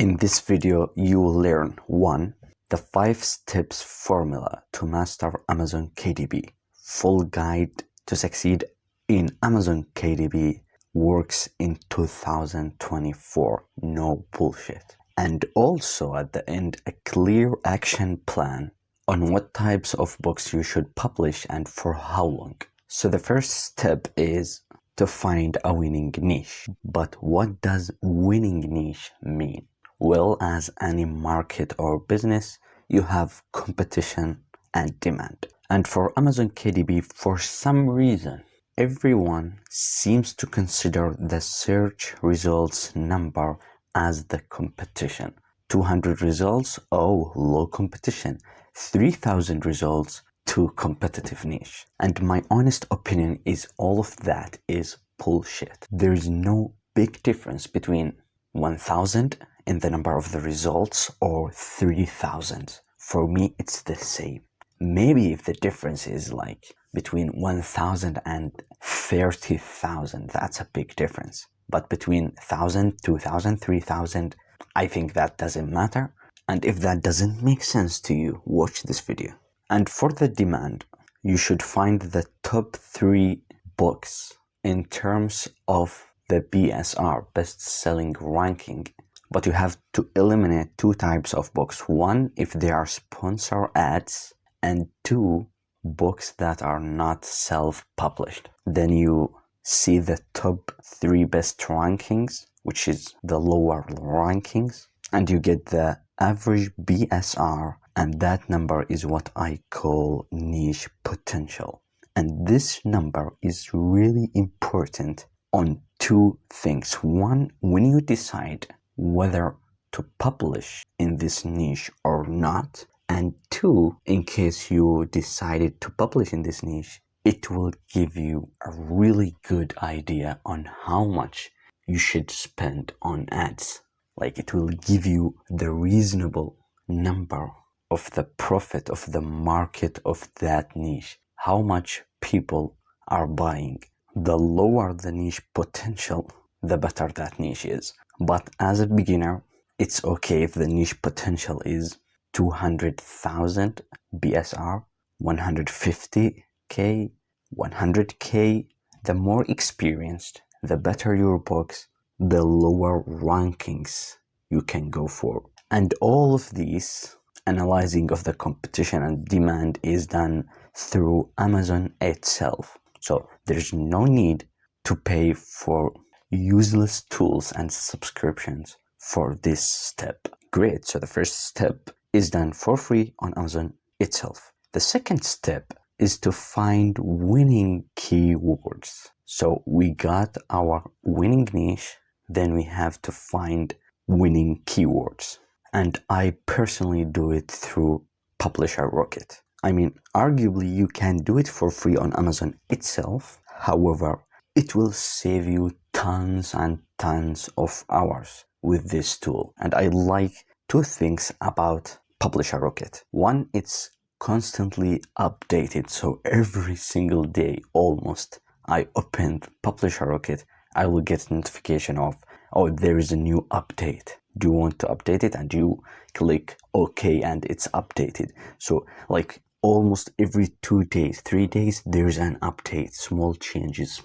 In this video, you will learn 1. The 5 steps formula to master Amazon KDP. Full guide to succeed in Amazon KDP works in 2024. No bullshit. And also at the end, a clear action plan on what types of books you should publish and for how long. So the first step is to find a winning niche. But what does winning niche mean? Well, as any market or business, you have competition and demand. And for Amazon KDP, for some reason, everyone seems to consider the search results number as the competition. 200 results, oh, low competition. 3,000 results, too competitive niche. And my honest opinion is all of that is bullshit. There is no big difference between 1,000 in the number of the results or 3,000. For me, it's the same. Maybe if the difference is like between 1,000 and 30,000, that's a big difference. But between 1,000, 2,000, 3,000, I think that doesn't matter. And if that doesn't make sense to you, watch this video. And for the demand, you should find the top 3 books in terms of the BSR, best-selling ranking. But you have to eliminate 2 types of books. 1, if they are sponsor ads, and 2, books that are not self-published. Then you see the top 3 best rankings, which is the lower rankings, and you get the average BSR, and that number is what I call niche potential. And this number is really important on 2 things. 1, when you decide whether to publish in this niche or not, and 2, in case you decided to publish in this niche, it will give you a really good idea on how much you should spend on ads. Like, it will give you the reasonable number of the profit of the market of that niche, how much people are buying. The lower the niche potential, the better that niche is. But as a beginner, it's okay if the niche potential is 200,000 BSR, 150K, 100K. The more experienced, the better your books, the lower rankings you can go for. And all of these analyzing of the competition and demand is done through Amazon itself. So there's no need to pay for useless tools and subscriptions for this step. Great, so the first step is done for free on Amazon itself. The second step is to find winning keywords. So we got our winning niche, then we have to find winning keywords. And I personally do it through Publisher Rocket. I mean, arguably you can do it for free on Amazon itself. However, it will save you tons and tons of hours with this tool. And I like 2 things about Publisher Rocket. 1, it's constantly updated. So every single day, almost, I open Publisher Rocket, I will get a notification of, oh, there is a new update. Do you want to update it? And you click OK and it's updated. So like almost every 2 days, 3 days, there's an update. Small changes.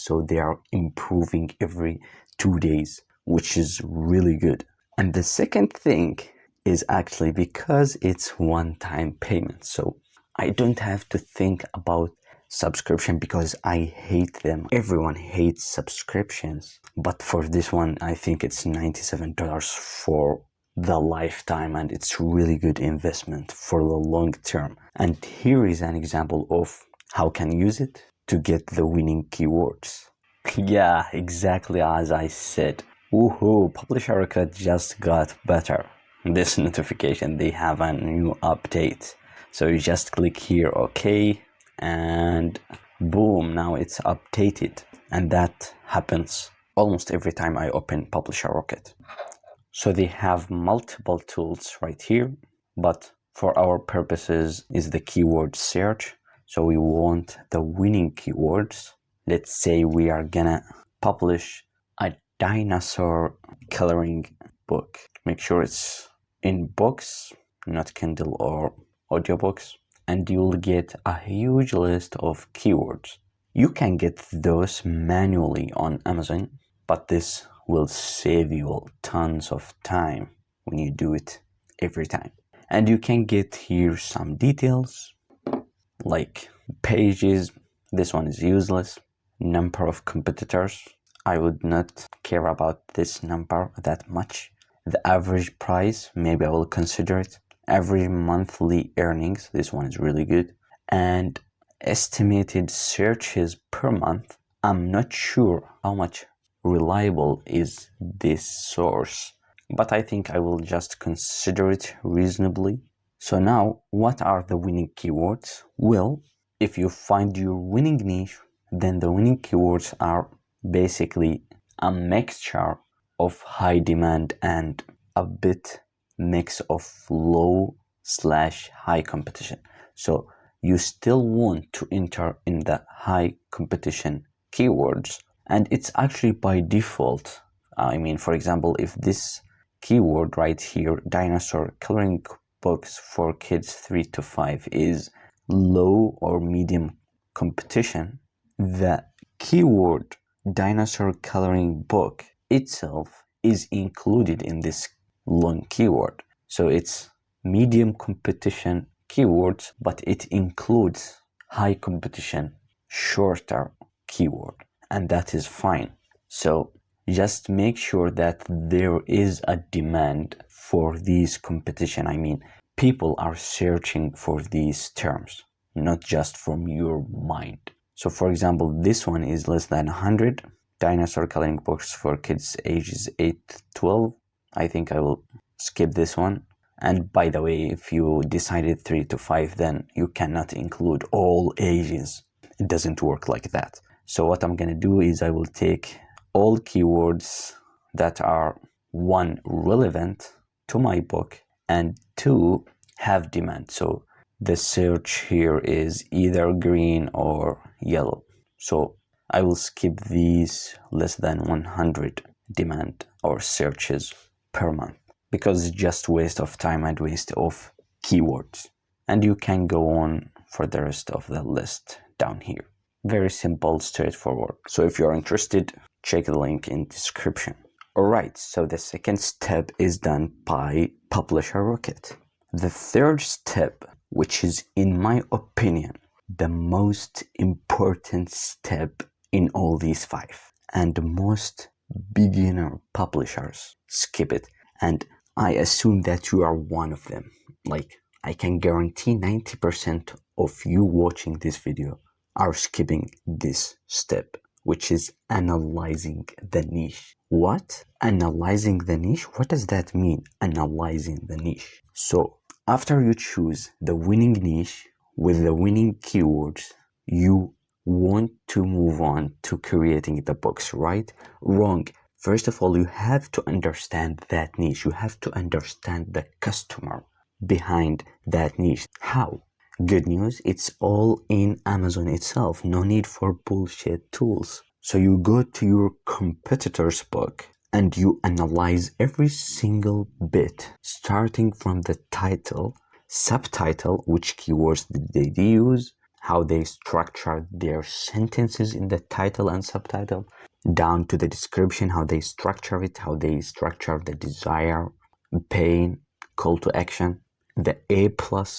So they are improving every 2 days, which is really good. And the second thing is actually because it's one-time payment. So I don't have to think about subscription because I hate them. Everyone hates subscriptions. But for this one, I think it's $97 for the lifetime, and it's really good investment for the long term. And here is an example of how can you use it to get the winning keywords. Yeah, exactly as I said. Woohoo, Publisher Rocket just got better. This notification, they have a new update. So you just click here, OK, and boom, now it's updated. And that happens almost every time I open Publisher Rocket. So they have multiple tools right here, but for our purposes is the keyword search. So we want the winning keywords. Let's say we are gonna publish a dinosaur coloring book. Make sure it's in books, not Kindle or audiobooks, and you'll get a huge list of keywords. You can get those manually on Amazon, but this will save you tons of time when you do it every time. And you can get here some details like pages. This one is useless. Number of competitors. I would not care about this number that much. The average price, maybe I will consider it. Average monthly earnings, this one is really good. And estimated searches per month. I'm not sure how much reliable is this source, but I think I will just consider it reasonably. So now, what are the winning keywords? Well, if you find your winning niche, then the winning keywords are basically a mixture of high demand and a bit mix of low/high competition. So you still want to enter in the high competition keywords, and it's actually by default. I mean, for example, if this keyword right here, dinosaur coloring books for kids 3 to 5, is low or medium competition, the keyword dinosaur coloring book itself is included in this long keyword. So it's medium competition keywords, but it includes high competition, shorter keyword, and that is fine. So just make sure that there is a demand for these competition. I mean, people are searching for these terms, not just from your mind. So for example, this one is less than 100 dinosaur coloring books for kids ages 8 to 12. I think I will skip this one. And by the way, if you decided 3 to 5, then you cannot include all ages. It doesn't work like that. So what I'm gonna do is I will take all keywords that are, one, relevant to my book, and two, have demand. So the search here is either green or yellow. So I will skip these less than 100 demand or searches per month, because it's just waste of time and waste of keywords. And you can go on for the rest of the list down here. Very simple, straightforward. So if you're interested, check the link in description. Alright, so the second step is done by Publisher Rocket. The third step, which is in my opinion the most important step in all these 5, and most beginner publishers skip it, and I assume that you are one of them. Like, I can guarantee 90% of you watching this video are skipping this step, which is analyzing the niche. What? Analyzing the niche? What does that mean, analyzing the niche? So after you choose the winning niche with the winning keywords, you want to move on to creating the books, right? Wrong. First of all, you have to understand that niche. You have to understand the customer behind that niche. How? Good news, it's all in Amazon itself. No need for bullshit tools. So you go to your competitor's book and you analyze every single bit, starting from the title, subtitle, which keywords did they use, how they structured their sentences in the title and subtitle, down to the description, how they structure it, how they structure the desire, pain, call to action, the A+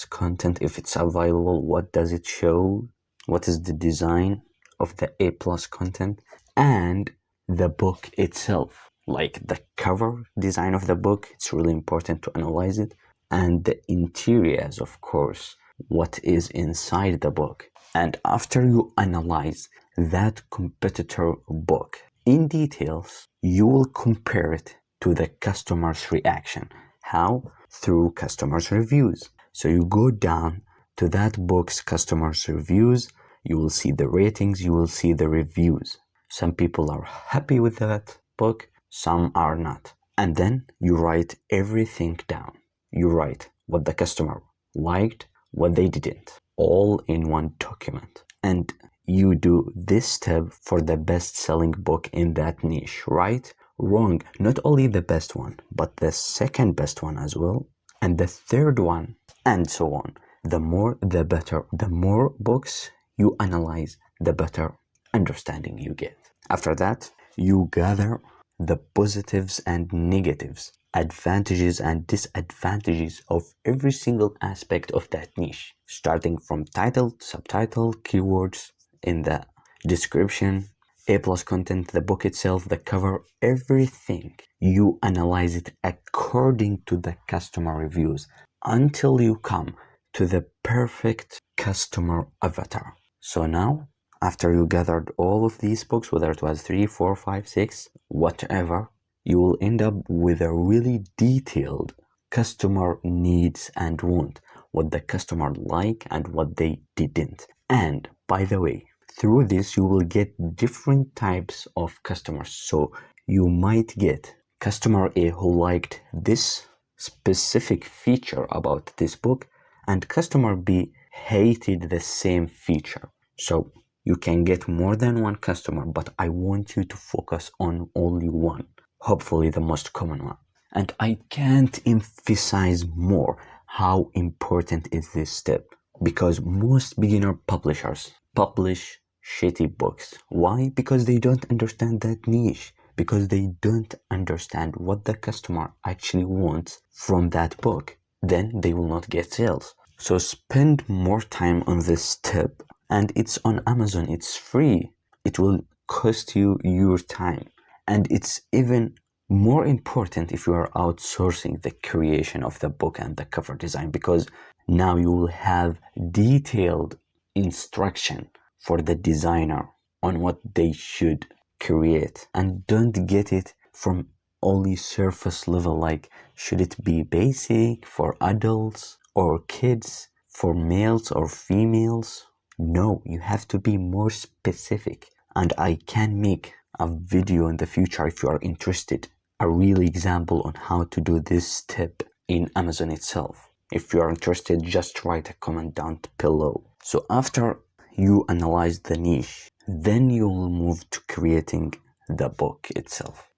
content, if it's available, what does it show, what is the design of the A+ content, and the book itself, like the cover design of the book. It's really important to analyze it, and the interiors, of course, what is inside the book. And after you analyze that competitor book in details, you will compare it to the customer's reaction. How? Through customers' reviews. So you go down to that book's customers' reviews, you will see the ratings, you will see the reviews. Some people are happy with that book, some are not. And then you write everything down. You write what the customer liked, what they didn't, all in one document. And you do this step for the best-selling book in that niche, right? Wrong. Not only the best one, but the second best one as well, and the third one, and so on. The more, the better. The more books you analyze, the better understanding you get. After that, you gather the positives and negatives, advantages and disadvantages of every single aspect of that niche, starting from title, subtitle, keywords in the description, A+ content, the book itself, the cover, everything. You analyze it according to the customer reviews until you come to the perfect customer avatar. So now, after you gathered all of these books, whether it was 3, 4, 5, 6, whatever, you will end up with a really detailed customer needs and want, what the customer like and what they didn't. And by the way, through this you will get different types of customers. So you might get customer A who liked this specific feature about this book, and customer B hated the same feature. So you can get more than one customer, but I want you to focus on only one, hopefully the most common one. And I can't emphasize more how important is this step, because most beginner publishers publish shitty books. Why? Because they don't understand that niche, because they don't understand what the customer actually wants from that book. Then they will not get sales. So spend more time on this step, and it's on Amazon. It's free. It will cost you your time, and it's even more important if you are outsourcing the creation of the book and the cover design, because now you will have detailed instruction for the designer on what they should create, and don't get it from only surface level, like should it be basic for adults or kids, for males or females. No, you have to be more specific, and I can make a video in the future if you are interested, a real example on how to do this step in Amazon itself. If you are interested, just write a comment down below. So after you analyze the niche, then you will move to creating the book itself,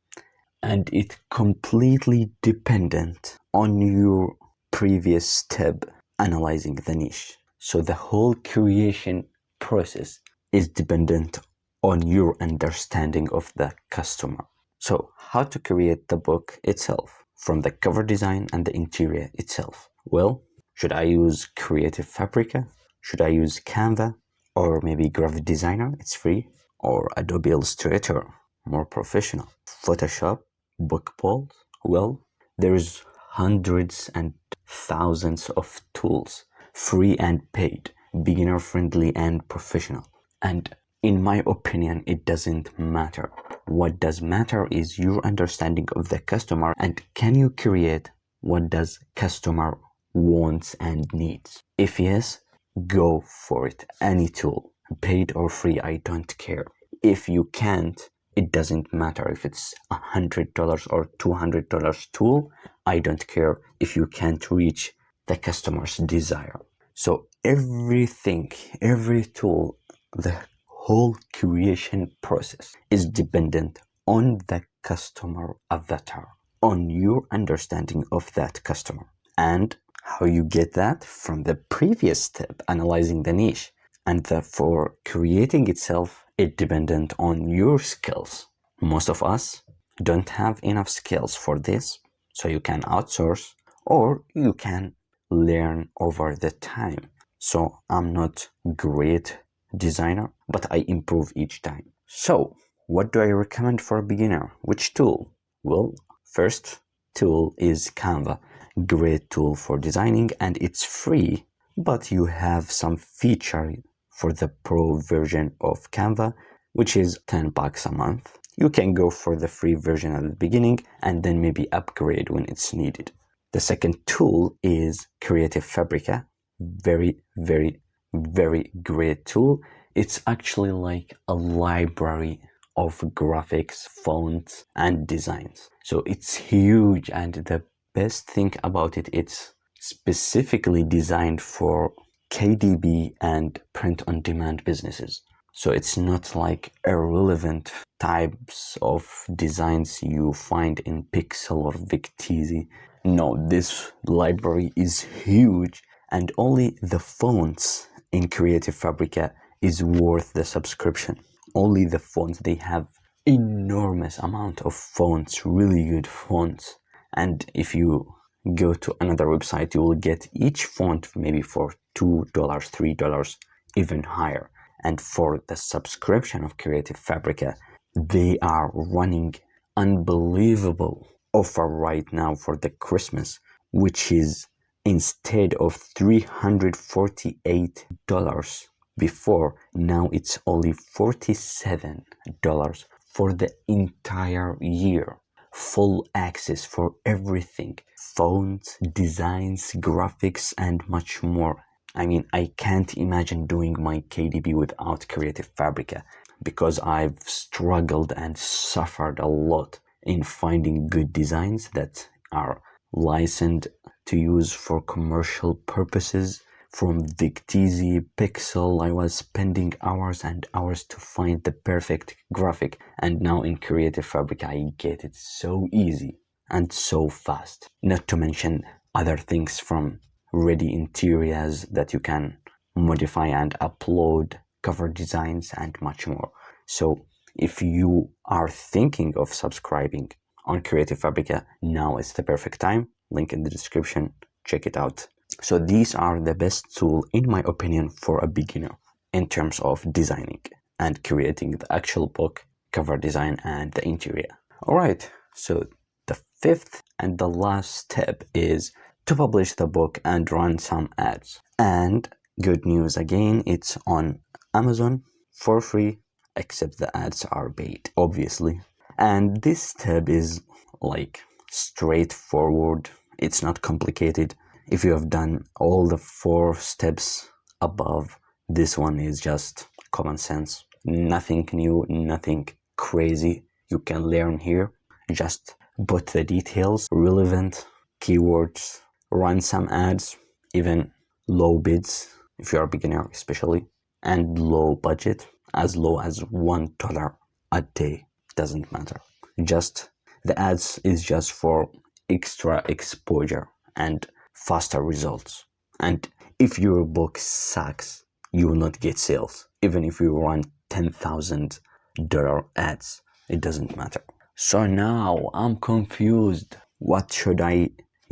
and it's completely dependent on your previous step, analyzing the niche. So the whole creation process is dependent on your understanding of the customer. So how to create the book itself, from the cover design and the interior itself? Well, should I use Creative Fabrica? Should I use Canva? Or maybe Graphic Designer, it's free? Or Adobe Illustrator, more professional? Photoshop? Bookball? Well, there's hundreds and thousands of tools, free and paid, beginner friendly and professional. And in my opinion, it doesn't matter. What does matter is your understanding of the customer, and can you create what does customer wants and needs? If yes, go for it. Any tool, paid or free, I don't care. If you can't, it doesn't matter if it's $100 or $200 tool. I don't care if you can't reach the customer's desire. So everything, every tool, the whole creation process is dependent on the customer avatar, on your understanding of that customer. And how you get that? From the previous step, analyzing the niche. And for creating itself, it's dependent on your skills. Most of us don't have enough skills for this, so you can outsource or you can learn over the time. So I'm not great designer, but I improve each time. So what do I recommend for a beginner? Which tool? Well, first tool is Canva. Great tool for designing, and it's free, but you have some feature for the pro version of Canva, which is $10 a month. You can go for the free version at the beginning and then maybe upgrade when it's needed. The second tool is Creative Fabrica. Very, very, very great tool. It's actually like a library of graphics, fonts, and designs. So it's huge, and the best thing about it, it's specifically designed for KDP and print-on-demand businesses. So it's not like irrelevant types of designs you find in Pixel or Victizi. No, this library is huge, and only the fonts in Creative Fabrica is worth the subscription. Only the fonts, they have enormous amount of fonts, really good fonts. And if you go to another website, you will get each font maybe for $2, $3, even higher. And for the subscription of Creative Fabrica, they are running unbelievable offer right now for the Christmas, which is instead of $348 before, now it's only $47 for the entire year. Full access for everything, fonts, designs, graphics, and much more. I mean, I can't imagine doing my KDP without Creative Fabrica, because I've struggled and suffered a lot in finding good designs that are licensed to use for commercial purposes. From Victizi, Pixel, I was spending hours and hours to find the perfect graphic, and now in Creative Fabrica I get it so easy and so fast. Not to mention other things from ready interiors that you can modify and upload, cover designs, and much more. So if you are thinking of subscribing on Creative Fabrica, now is the perfect time. Link in the description, check it out. So these are the best tool, in my opinion, for a beginner in terms of designing and creating the actual book, cover design, and the interior. Alright, so the fifth and the last step is to publish the book and run some ads. And good news again, it's on Amazon for free, except the ads are paid, obviously. And this step is like straightforward, it's not complicated. If you have done all the 4 steps above, this one is just common sense. Nothing new, nothing crazy you can learn here. Just put the details, relevant keywords, run some ads, even low bids if you are a beginner especially, and low budget, as low as $1 a day, doesn't matter. Just the ads is just for extra exposure and faster results. And if your book sucks, you will not get sales. Even if you run $10,000 ads, it doesn't matter. So now I'm confused. What should I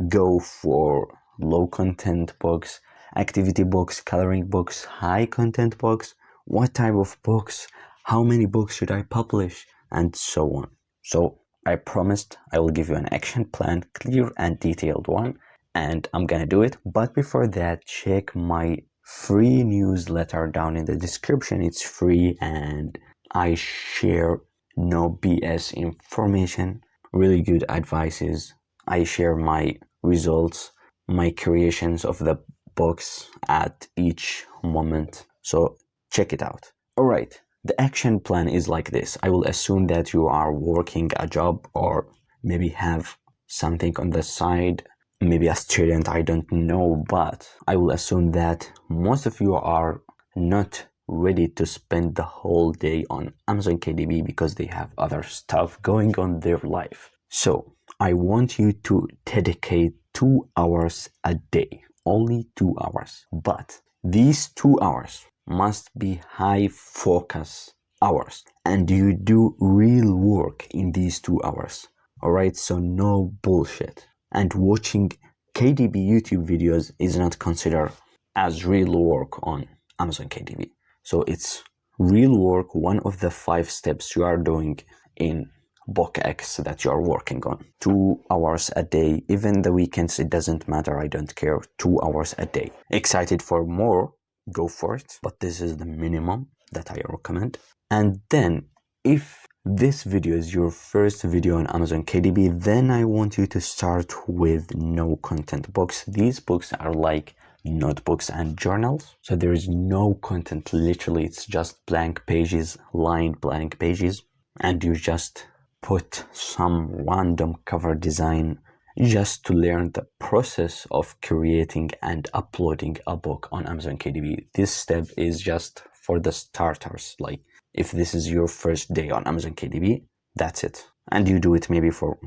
go for? Low content books, activity books, coloring books, high content books? What type of books? How many books should I publish? And so on. So I promised I will give you an action plan, clear and detailed one, and I'm gonna do it. But before that, check my free newsletter down in the description. It's free and I share no BS information, really good advices. I share my results, my creations of the books at each moment. So check it out. Alright, the action plan is like this. I will assume that you are working a job or maybe have something on the side, maybe a student, I don't know, but I will assume that most of you are not ready to spend the whole day on Amazon KDP because they have other stuff going on their life. So I want you to dedicate 2 hours a day, only 2 hours, but these 2 hours must be high focus hours, and you do real work in these 2 hours. Alright, so no bullshit. And watching KDP YouTube videos is not considered as real work on Amazon KDP. So it's real work, one of the 5 steps you are doing in book X that you are working on. 2 hours a day, even the weekends, it doesn't matter, I don't care. 2 hours a day. Excited for more? Go for it. But this is the minimum that I recommend. And then if this video is your first video on Amazon KDP, then I want you to start with no content books. These books are like notebooks and journals. So there is no content, literally it's just blank pages, lined blank pages, and you just put some random cover design just to learn the process of creating and uploading a book on Amazon KDP. This step is just for the starters. Like if this is your first day on Amazon KDP, that's it. And you do it maybe for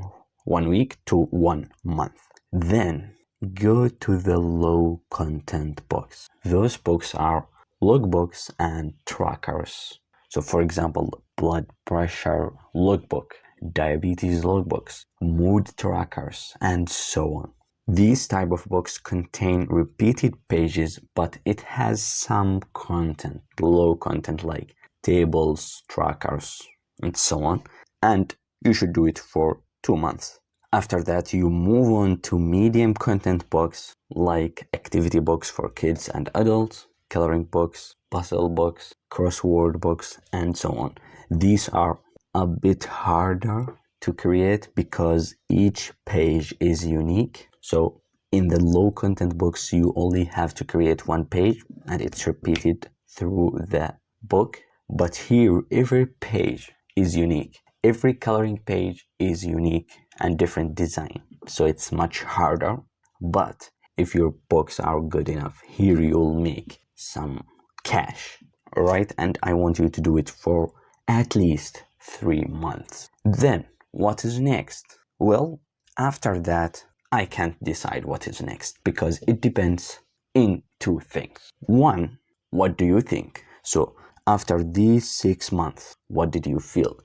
1 week to 1 month. Then go to the low content books. Those books are logbooks and trackers. So for example, blood pressure logbook, diabetes logbooks, mood trackers, and so on. These type of books contain repeated pages, but it has some content, low content like tables, trackers, and so on. And you should do it for 2 months. After that, you move on to medium content books like activity books for kids and adults, coloring books, puzzle books, crossword books, and so on. These are a bit harder to create because each page is unique. So in the low content books, you only have to create 1 page and it's repeated through the book. But here, every page is unique. Every coloring page is unique and different design. So it's much harder. But if your books are good enough, here you'll make some cash. Alright, and I want you to do it for at least 3 months. Then, what is next? Well, after that, I can't decide what is next because it depends in 2 things. 1, what do you think? So, after these 6 months, what did you feel?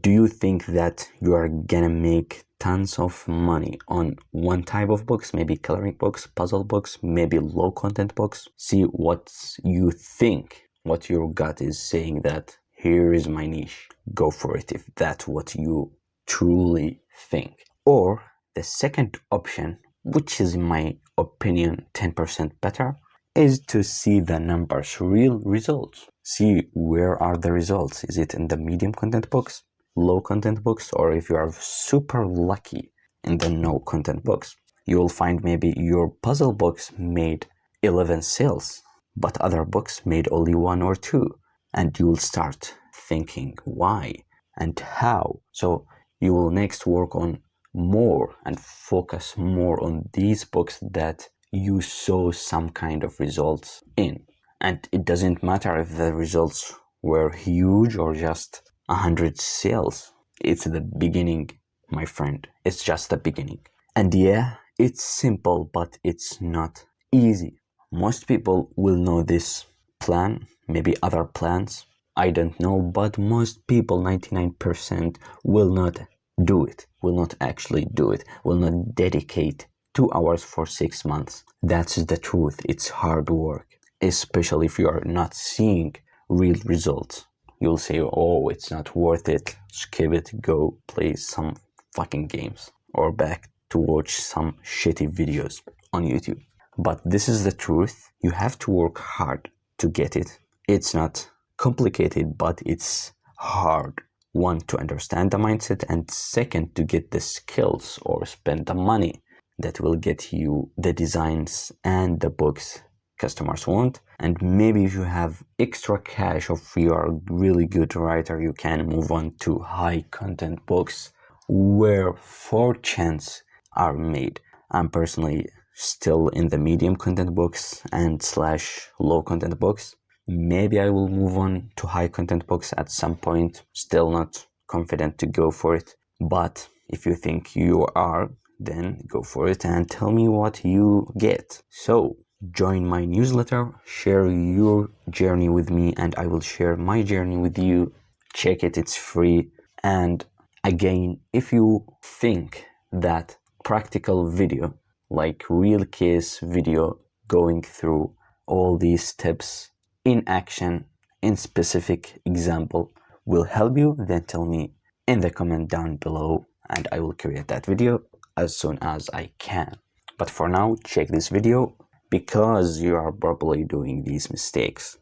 Do you think that you are gonna make tons of money on one type of books, maybe coloring books, puzzle books, maybe low content books? See what you think, what your gut is saying that here is my niche. Go for it if that's what you truly think. Or the second option, which is in my opinion 10% better, is to see the numbers, real results. See where are the results. Is it in the medium content books, low content books, or if you are super lucky in the no content books, you will find maybe your puzzle books made 11 sales, but other books made only 1 or 2. And you will start thinking why and how. So you will next work on more and focus more on these books that you saw some kind of results in. And it doesn't matter if the results were huge or just 100 sales. It's the beginning, my friend. It's just the beginning. And yeah, it's simple, but it's not easy. Most people will know this plan, maybe other plans, I don't know, but most people, 99%, will not do it, will not actually do it, will not dedicate 2 hours for 6 months. That's the truth. It's hard work, especially if you are not seeing real results. You'll say, oh, it's not worth it, skip it, go play some fucking games, or back to watch some shitty videos on YouTube. But this is the truth. You have to work hard to get it. It's not complicated, but it's hard. 1, to understand the mindset, and 2nd, to get the skills or spend the money that will get you the designs and the books customers want. And maybe if you have extra cash or if you are a really good writer, you can move on to high content books where fortunes are made. I'm personally still in the medium content books and / low content books. Maybe I will move on to high content books at some point. Still not confident to go for it. But if you think you are, then go for it and tell me what you get. So join my newsletter, share your journey with me, and I will share my journey with you. Check it, it's free. And again, if you think that practical video, like real case video going through all these steps in action, in specific example, will help you, then tell me in the comment down below and I will create that video as soon as I can. But for now, check this video because you are probably doing these mistakes.